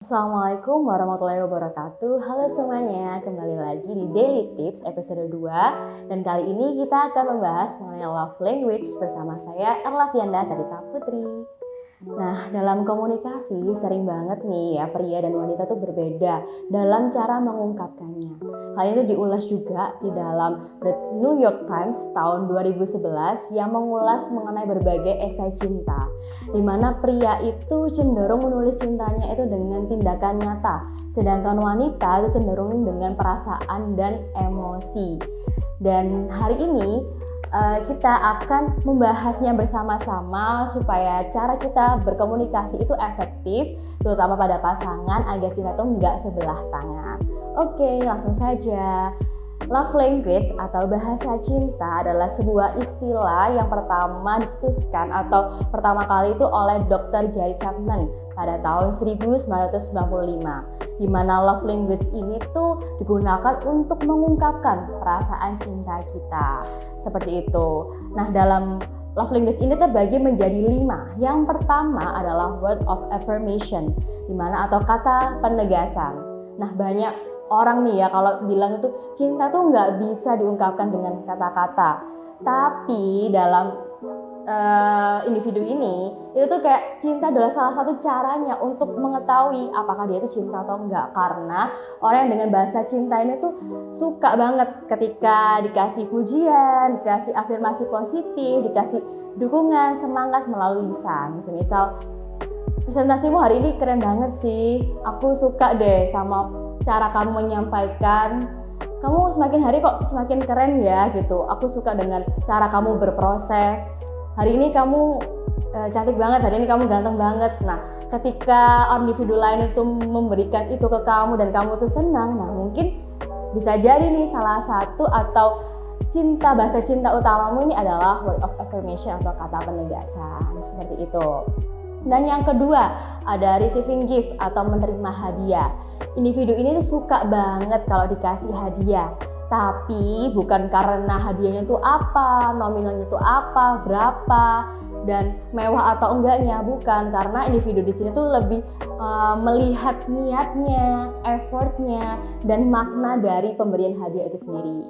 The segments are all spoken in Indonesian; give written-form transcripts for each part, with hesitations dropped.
Assalamualaikum warahmatullahi wabarakatuh. Halo semuanya, kembali lagi di Daily Tips episode 2. Dan kali ini kita akan membahas mengenai love language bersama saya Erla Fianda Tarita Putri. Nah, dalam komunikasi sering banget nih ya pria dan wanita tuh berbeda dalam cara mengungkapkannya. Hal itu diulas juga di dalam The New York Times tahun 2011 yang mengulas mengenai berbagai esai cinta, di mana pria itu cenderung menulis cintanya itu dengan tindakan nyata, sedangkan wanita itu cenderung dengan perasaan dan emosi. Dan hari ini kita akan membahasnya bersama-sama supaya cara kita berkomunikasi itu efektif, terutama pada pasangan agar cinta itu nggak sebelah tangan. Oke, langsung saja. Love language atau bahasa cinta adalah sebuah istilah yang pertama dicetuskan atau pertama kali itu oleh Dr. Gary Chapman pada tahun 1995, di mana love language ini tuh digunakan untuk mengungkapkan perasaan cinta kita. Seperti itu. Nah, dalam love language ini terbagi menjadi 5. Yang pertama adalah word of affirmation, di mana atau kata penegasan. Nah, banyak orang nih ya kalau bilang itu cinta tuh nggak bisa diungkapkan dengan kata-kata. Tapi dalam individu ini itu tuh kayak cinta adalah salah satu caranya untuk mengetahui apakah dia itu cinta atau enggak, karena orang yang dengan bahasa cinta ini tuh suka banget ketika dikasih pujian, dikasih afirmasi positif, dikasih dukungan, semangat melalui lisan. Misal, presentasimu hari ini keren banget sih, aku suka deh sama cara kamu menyampaikan, kamu semakin hari kok semakin keren ya gitu, aku suka dengan cara kamu berproses. Hari ini kamu cantik banget, hari ini kamu ganteng banget. Nah, ketika individu lain itu memberikan itu ke kamu dan kamu tuh senang, nah mungkin bisa jadi nih salah satu atau bahasa cinta utamamu ini adalah word of affirmation atau kata penegasan, seperti itu. Dan yang kedua ada receiving gift atau menerima hadiah. Individu ini tuh suka banget kalau dikasih hadiah. Tapi bukan karena hadiahnya itu apa, nominalnya itu apa, berapa, dan mewah atau enggaknya, bukan. Karena individu di sini tuh lebih melihat niatnya, effortnya, dan makna dari pemberian hadiah itu sendiri.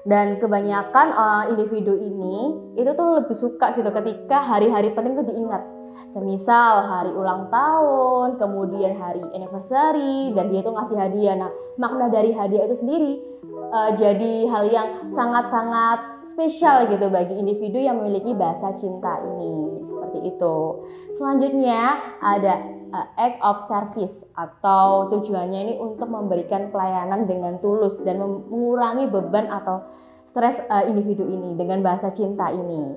Dan kebanyakan individu ini itu tuh lebih suka gitu ketika hari-hari penting tuh diingat. Semisal hari ulang tahun, kemudian hari anniversary, dan dia tuh ngasih hadiah. Nah, makna dari hadiah itu sendiri jadi hal yang sangat-sangat spesial gitu bagi individu yang memiliki bahasa cinta ini. Seperti itu. Selanjutnya ada act of service atau tujuannya ini untuk memberikan pelayanan dengan tulus dan mengurangi beban atau stres individu ini dengan bahasa cinta ini.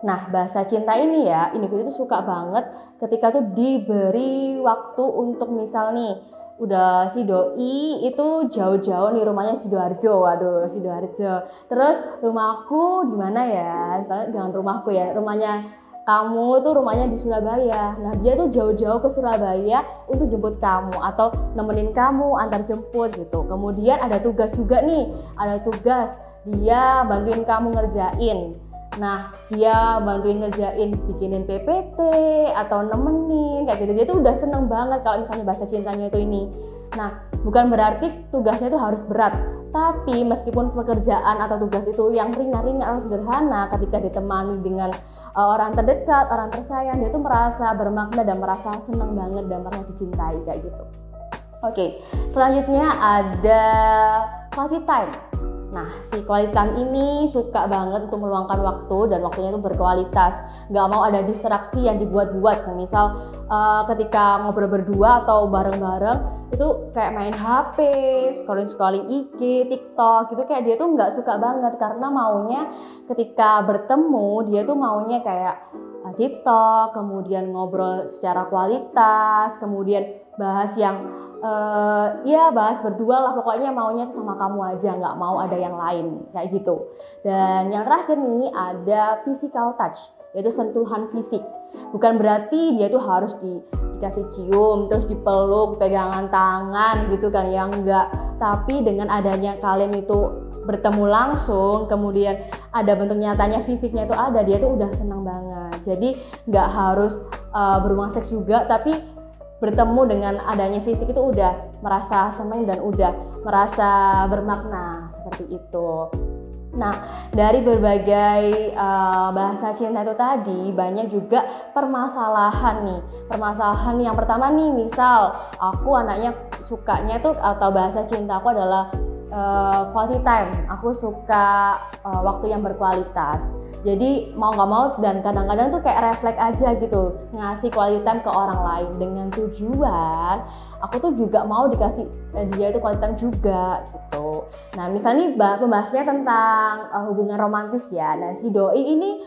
Nah, bahasa cinta ini ya, individu itu suka banget ketika tuh diberi waktu untuk misal nih, udah si doi itu jauh-jauh nih rumahnya Sidoarjo, waduh Sidoarjo. Terus rumahku di mana ya? Misalnya jangan rumahku ya, rumahnya kamu tuh rumahnya di Surabaya. Nah, dia tuh jauh-jauh ke Surabaya untuk jemput kamu atau nemenin kamu antar jemput gitu. Kemudian ada tugas juga nih, ada tugas dia bantuin kamu ngerjain. Nah, dia bantuin ngerjain, bikinin PPT atau nemenin kayak gitu. Dia tuh udah seneng banget kalau misalnya bahasa cintanya itu ini. Nah, bukan berarti tugasnya itu harus berat. Tapi meskipun pekerjaan atau tugas itu yang ringan-ringan atau sederhana, ketika ditemani dengan orang terdekat, orang tersayang, dia tuh merasa bermakna dan merasa seneng banget dan merasa dicintai kayak gitu. Oke, selanjutnya ada quality time. Nah, si quality time ini suka banget untuk meluangkan waktu dan waktunya itu berkualitas. Gak mau ada distraksi yang dibuat-buat. Semisal ketika ngobrol berdua atau bareng-bareng itu kayak main HP, scrolling IG, TikTok gitu, kayak dia tuh gak suka banget karena maunya ketika bertemu dia tuh maunya kayak deep talk, kemudian ngobrol secara kualitas, kemudian bahas yang bahas berdua lah, pokoknya maunya sama kamu aja, nggak mau ada yang lain kayak gitu. Dan yang terakhir nih ada physical touch, yaitu sentuhan fisik. Bukan berarti dia tuh harus dikasih cium, terus dipeluk, pegangan tangan gitu kan, ya enggak. Tapi dengan adanya kalian itu bertemu langsung, kemudian ada bentuk nyatanya, fisiknya itu ada, dia tuh udah senang banget. Jadi nggak harus berhubungan seks juga, tapi bertemu dengan adanya fisik itu udah merasa senang dan udah merasa bermakna seperti itu. Nah, dari berbagai bahasa cinta itu tadi banyak juga permasalahan nih. Permasalahan yang pertama nih, misal aku anaknya sukanya tuh atau bahasa cinta aku adalah quality time. Aku suka waktu yang berkualitas. Jadi mau nggak mau dan kadang-kadang tuh kayak refleks aja gitu ngasih quality time ke orang lain dengan tujuan aku tuh juga mau dikasih dia itu quality time juga gitu. Nah misalnya pembahasnya tentang hubungan romantis ya. Nah si doi ini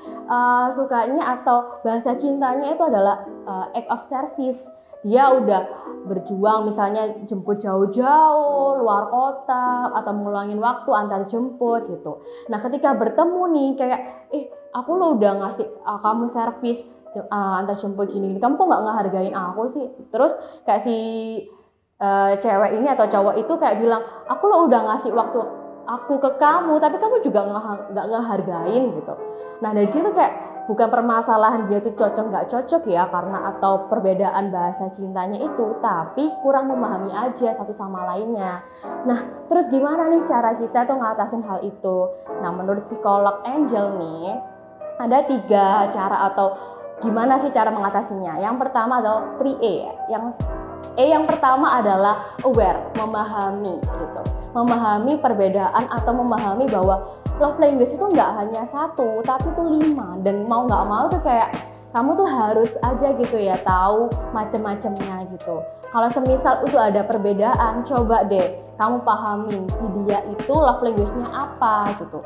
sukanya atau bahasa cintanya itu adalah act of service. Dia udah berjuang misalnya jemput jauh-jauh luar kota atau ngulangin waktu antar jemput gitu. Nah ketika bertemu nih kayak aku lo udah ngasih kamu servis antar jemput gini, kamu kok nggak ngehargain aku sih? Terus kayak si cewek ini atau cowok itu kayak bilang aku lo udah ngasih waktu aku ke kamu tapi kamu juga nggak ngehargain gitu. Nah dari situ kayak bukan permasalahan dia tuh cocok nggak cocok ya karena atau perbedaan bahasa cintanya itu, tapi kurang memahami aja satu sama lainnya. Nah terus gimana nih cara kita tuh ngatasin hal itu? Nah menurut psikolog Angel nih ada 3 cara atau gimana sih cara mengatasinya. Yang pertama adalah 3E ya. Yang pertama adalah aware, memahami gitu. Memahami perbedaan atau memahami bahwa love language itu nggak hanya 1, tapi itu 5. Dan mau nggak mau tuh kayak kamu tuh harus aja gitu ya tahu macem-macemnya gitu. Kalau semisal itu ada perbedaan, coba deh kamu pahamin si dia itu love language-nya apa gitu.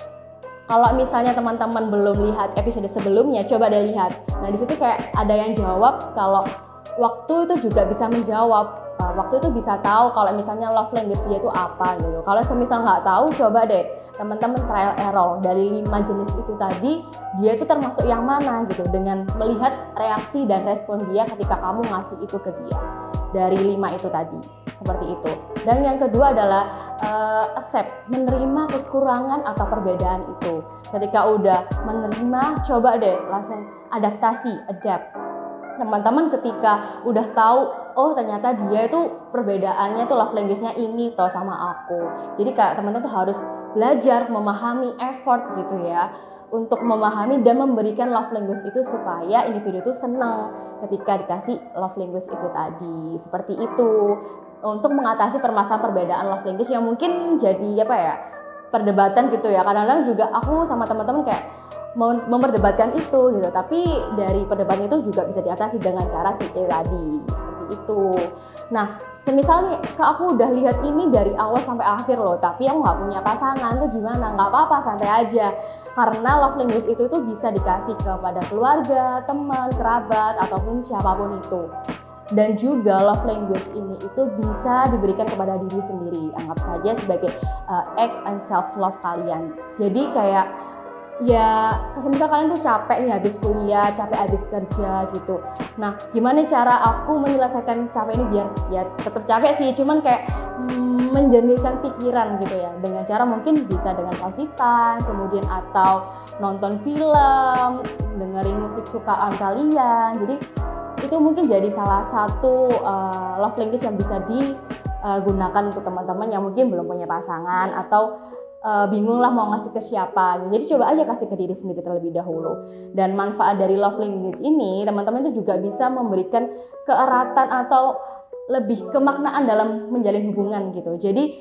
Kalau misalnya teman-teman belum lihat episode sebelumnya, coba deh lihat. Nah di situ kayak ada yang jawab kalau waktu itu juga bisa menjawab. Waktu itu bisa tahu kalau misalnya love language dia itu apa gitu. Kalau semisal nggak tahu, coba deh teman-teman trial error dari 5 jenis itu tadi, dia itu termasuk yang mana gitu dengan melihat reaksi dan respon dia ketika kamu ngasih itu ke dia. Dari 5 itu tadi, seperti itu. Dan yang kedua adalah accept, menerima kekurangan atau perbedaan itu. Ketika udah menerima, coba deh langsung adaptasi, adapt. Teman-teman ketika udah tahu, oh ternyata dia itu perbedaannya tuh love language-nya ini toh sama aku. Jadi kayak teman-teman tuh harus belajar memahami effort gitu ya untuk memahami dan memberikan love language itu supaya individu itu senang ketika dikasih love language itu tadi. Seperti itu. Untuk mengatasi permasalahan perbedaan love language yang mungkin jadi perdebatan gitu ya. Kadang-kadang juga aku sama teman-teman kayak mau memperdebatkan itu gitu, tapi dari perdebatan itu juga bisa diatasi dengan cara 3 tadi, seperti itu. Nah, semisal nih aku udah lihat ini dari awal sampai akhir loh, tapi aku nggak punya pasangan tuh gimana? Nggak apa-apa, santai aja. Karena love language itu tuh bisa dikasih kepada keluarga, teman, kerabat, ataupun siapapun itu. Dan juga love language ini itu bisa diberikan kepada diri sendiri. Anggap saja sebagai act and self love kalian. Jadi kayak ya semisal kalian tuh capek nih habis kuliah, capek habis kerja gitu. Nah gimana cara aku menyelesaikan capek ini biar ya tetap capek sih, cuman kayak menjernihkan pikiran gitu ya, dengan cara mungkin bisa dengan quality time, kemudian atau nonton film, dengerin musik sukaan kalian. Jadi itu mungkin jadi salah satu love language yang bisa digunakan untuk teman-teman yang mungkin belum punya pasangan atau bingung lah mau ngasih ke siapa. Jadi coba aja kasih ke diri sendiri terlebih dahulu. Dan manfaat dari love language ini teman-teman itu juga bisa memberikan keeratan atau lebih kemaknaan dalam menjalin hubungan gitu. Jadi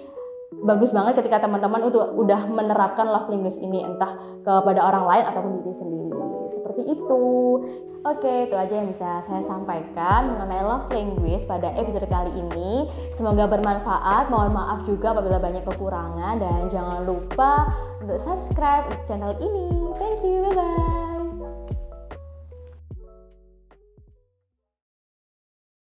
bagus banget ketika teman-teman udah menerapkan love language ini entah kepada orang lain ataupun diri sendiri. Seperti itu. Oke, itu aja yang bisa saya sampaikan mengenai love language pada episode kali ini. Semoga bermanfaat. Mohon maaf juga apabila banyak kekurangan dan jangan lupa untuk subscribe channel ini. Thank you, bye-bye.